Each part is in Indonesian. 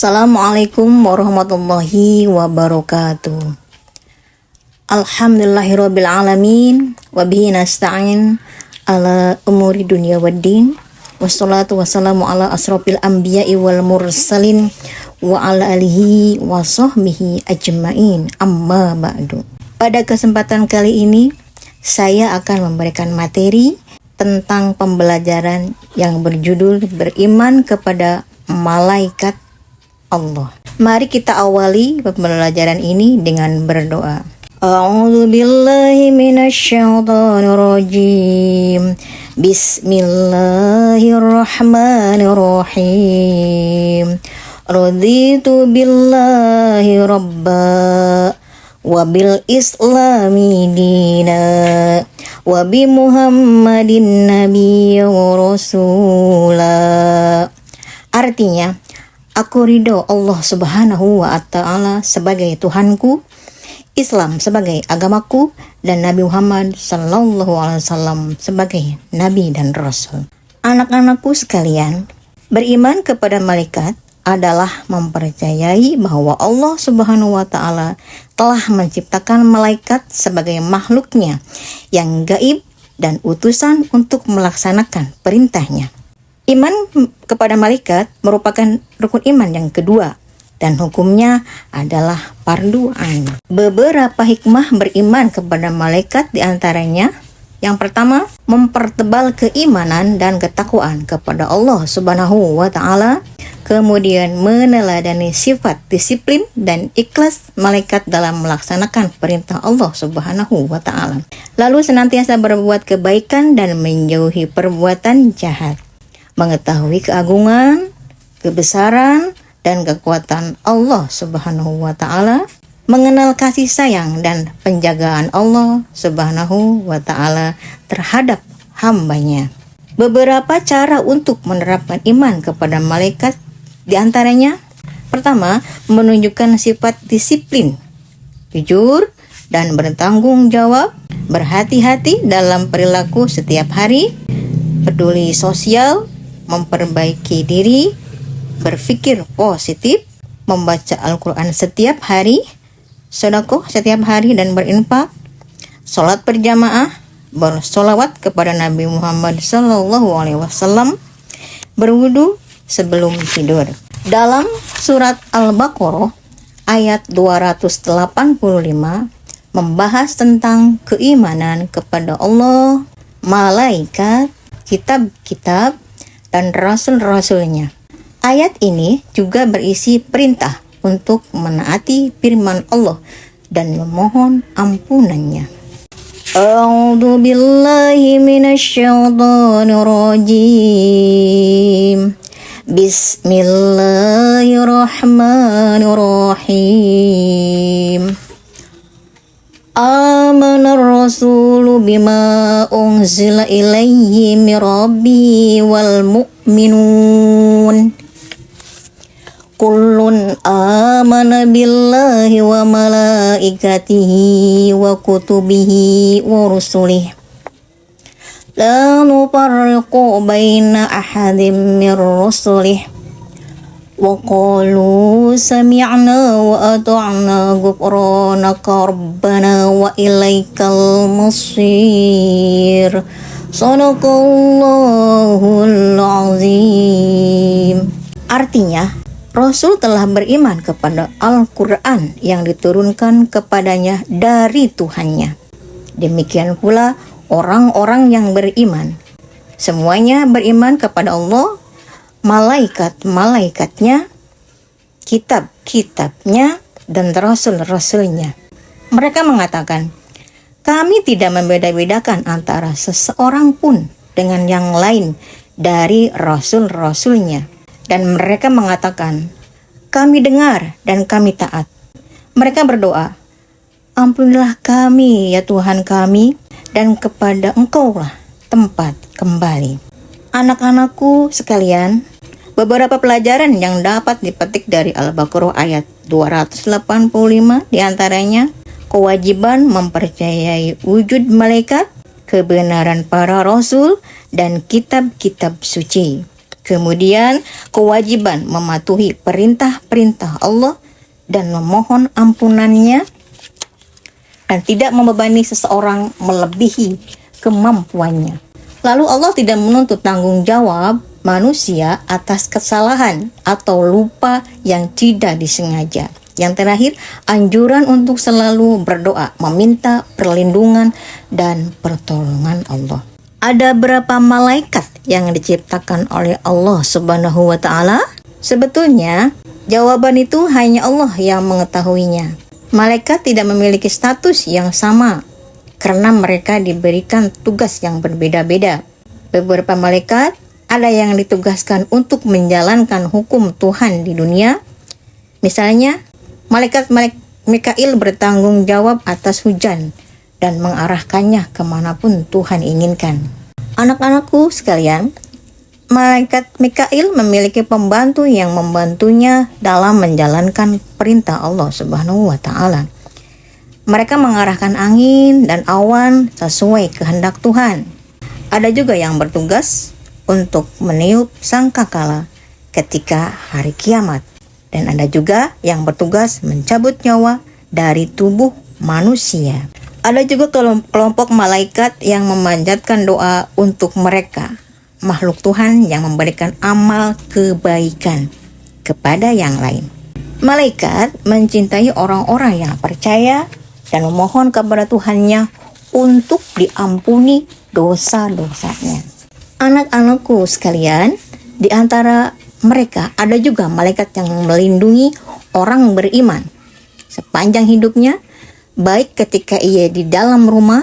Assalamualaikum warahmatullahi wabarakatuh. Alhamdulillahirabbil alamin wa bihi nasta'in ala umuri dunya waddin. Wassalatu wassalamu ala asrofil anbiya'i wal mursalin wa ala alihi wa sahbihi ajmain. Amma ba'du. Pada kesempatan kali ini saya akan memberikan materi tentang pembelajaran yang berjudul beriman kepada malaikat Allah. Mari kita awali pembelajaran ini dengan berdoa. A'udzu billahi minasyaitonir rajim. Bismillahirrahmanirrahim. Raditu billahi rabba wa bil islami dina wa bi Muhammadin nabiyya wa rasula. Artinya, aku ridho Allah Subhanahu wa Ta'ala sebagai Tuhanku, Islam sebagai agamaku, dan Nabi Muhammad Sallallahu Alaihi Wasallam sebagai Nabi dan Rasul. Anak-anakku sekalian, beriman kepada malaikat adalah mempercayai bahwa Allah Subhanahu wa Ta'ala telah menciptakan malaikat sebagai makhluknya yang gaib dan utusan untuk melaksanakan perintahnya. Iman kepada malaikat merupakan rukun iman yang kedua dan hukumnya adalah fardu ain. Beberapa hikmah beriman kepada malaikat diantaranya: yang pertama, mempertebal keimanan dan ketakwaan kepada Allah Subhanahu wa Ta'ala. Kemudian meneladani sifat disiplin dan ikhlas malaikat dalam melaksanakan perintah Allah Subhanahu wa Ta'ala. Lalu senantiasa berbuat kebaikan dan menjauhi perbuatan jahat. Mengetahui keagungan, kebesaran, dan kekuatan Allah Subhanahu wa Ta'ala, mengenal kasih sayang dan penjagaan Allah Subhanahu wa Ta'ala terhadap hambanya. Beberapa cara untuk menerapkan iman kepada malaikat diantaranya: pertama, menunjukkan sifat disiplin, jujur, dan bertanggung jawab, berhati-hati dalam perilaku setiap hari, peduli sosial, memperbaiki diri, berpikir positif, membaca Al-Quran setiap hari, sedekah setiap hari dan berinfak, sholat berjamaah, bersolawat kepada Nabi Muhammad SAW, berwudu sebelum tidur. Dalam surat Al-Baqarah ayat 285 membahas tentang keimanan kepada Allah, malaikat, kitab-kitab, dan rasul-rasulnya. Ayat ini juga berisi perintah untuk menaati firman Allah dan memohon ampunannya. A'udzu billahi minasyaitonir rajim. Bismillahirrahmanirrahim. Amanar rasulu bima unzila ilaihi min rabbi wal mu'minun. Kullun amana billahi wa malaikatihi wa kutubihi wa rusulihi. La nufarriqu baina ahadin min rusulihi. Wa qalu sami'na wa ata'na ghufranaka rabbana wa ilaikal masir. Shadaqallahul azim. Artinya, Rasul telah beriman kepada Al-Quran yang diturunkan kepadanya dari Tuhannya. Demikian pula orang-orang yang beriman. Semuanya beriman kepada Allah, malaikat-malaikatnya, kitab-kitabnya, dan rasul-rasulnya. Mereka mengatakan, kami tidak membeda-bedakan antara seseorang pun dengan yang lain dari rasul-rasulnya. Dan mereka mengatakan, kami dengar dan kami taat. Mereka berdoa, ampunilah kami ya Tuhan kami, dan kepada Engkaulah tempat kembali. Anak-anakku sekalian, beberapa pelajaran yang dapat dipetik dari Al-Baqarah ayat 285 diantaranya: kewajiban mempercayai wujud malaikat, kebenaran para rasul, dan kitab-kitab suci. Kemudian kewajiban mematuhi perintah-perintah Allah dan memohon ampunannya dan tidak membebani seseorang melebihi kemampuannya. Lalu Allah tidak menuntut tanggung jawab manusia atas kesalahan atau lupa yang tidak disengaja. Yang terakhir, anjuran untuk selalu berdoa, meminta perlindungan dan pertolongan Allah. Ada berapa malaikat yang diciptakan oleh Allah Subhanahu wa Ta'ala? Sebetulnya, jawaban itu hanya Allah yang mengetahuinya. Malaikat tidak memiliki status yang sama karena mereka diberikan tugas yang berbeda-beda. Beberapa malaikat ada yang ditugaskan untuk menjalankan hukum Tuhan di dunia. Misalnya, malaikat Mikail bertanggung jawab atas hujan dan mengarahkannya kemanapun Tuhan inginkan. Anak-anakku sekalian, malaikat Mikail memiliki pembantu yang membantunya dalam menjalankan perintah Allah Subhanahu wa Ta'ala. Mereka mengarahkan angin dan awan sesuai kehendak Tuhan. Ada juga yang bertugas untuk meniup sangkakala ketika hari kiamat. Dan ada juga yang bertugas mencabut nyawa dari tubuh manusia. Ada juga kelompok malaikat yang memanjatkan doa untuk mereka, makhluk Tuhan yang memberikan amal kebaikan kepada yang lain. Malaikat mencintai orang-orang yang percaya dan memohon kepada Tuhannya untuk diampuni dosa-dosanya. Anak-anakku sekalian, di antara mereka ada juga malaikat yang melindungi orang beriman sepanjang hidupnya, baik ketika ia di dalam rumah,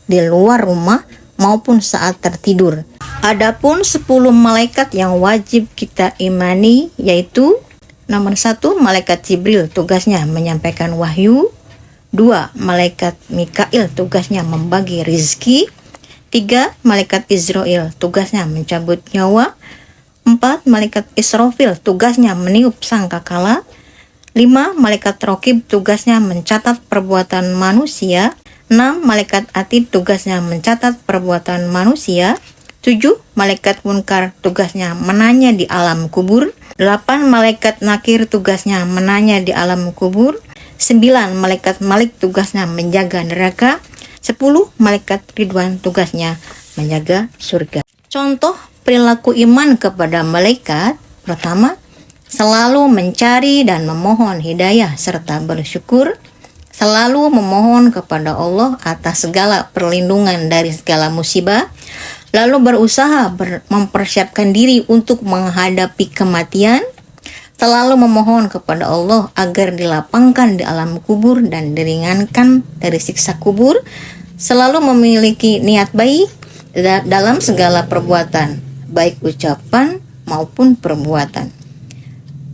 di luar rumah, maupun saat tertidur. Adapun 10 malaikat yang wajib kita imani yaitu nomor 1, malaikat Jibril, tugasnya menyampaikan wahyu. 2, malaikat Mikail, tugasnya membagi rizki. 3, malaikat Israel, tugasnya mencabut nyawa. 4, malaikat Israfil, tugasnya meniup sangkakala. 5, malaikat Raqib, tugasnya mencatat perbuatan manusia. 6, malaikat Atid, tugasnya mencatat perbuatan manusia. 7, malaikat Munkar, tugasnya menanya di alam kubur. 8, malaikat Nakir, tugasnya menanya di alam kubur. 9, malaikat Malik, tugasnya menjaga neraka. 10, malaikat Ridwan, tugasnya menjaga surga. Contoh perilaku iman kepada malaikat: pertama, selalu mencari dan memohon hidayah serta bersyukur, selalu memohon kepada Allah atas segala perlindungan dari segala musibah, lalu berusaha mempersiapkan diri untuk menghadapi kematian, selalu memohon kepada Allah agar dilapangkan di alam kubur dan diringankan dari siksa kubur, selalu memiliki niat baik dalam segala perbuatan, baik ucapan maupun perbuatan,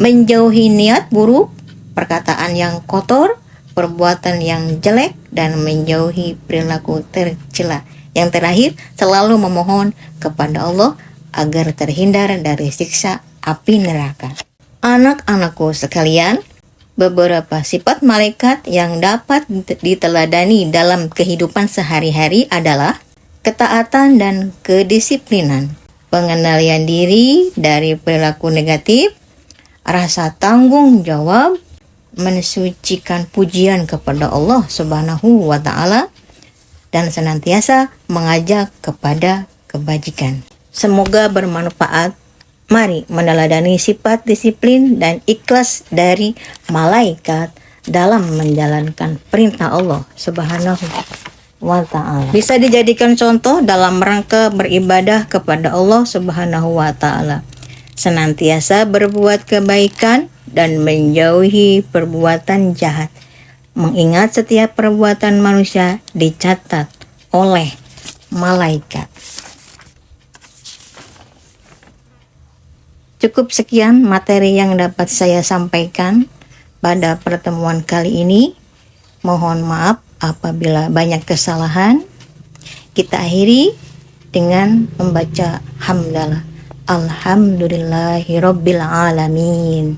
menjauhi niat buruk, perkataan yang kotor, perbuatan yang jelek, dan menjauhi perilaku tercela. Yang terakhir, selalu memohon kepada Allah agar terhindar dari siksa api neraka. Anak-anakku sekalian, beberapa sifat malaikat yang dapat diteladani dalam kehidupan sehari-hari adalah ketaatan dan kedisiplinan, pengendalian diri dari perilaku negatif, rasa tanggung jawab, mensucikan pujian kepada Allah Subhanahu wa Ta'ala, dan senantiasa mengajak kepada kebajikan. Semoga bermanfaat. Mari meneladani sifat disiplin dan ikhlas dari malaikat dalam menjalankan perintah Allah Subhanahu wa Ta'ala. Bisa dijadikan contoh dalam rangka beribadah kepada Allah Subhanahu wa Ta'ala. Senantiasa berbuat kebaikan dan menjauhi perbuatan jahat. Mengingat setiap perbuatan manusia dicatat oleh malaikat. Cukup sekian materi yang dapat saya sampaikan pada pertemuan kali ini. Mohon maaf apabila banyak kesalahan. Kita akhiri dengan membaca hamdalah. Alhamdulillahirabbil alamin.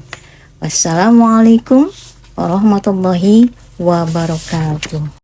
Wassalamualaikum warahmatullahi wabarakatuh.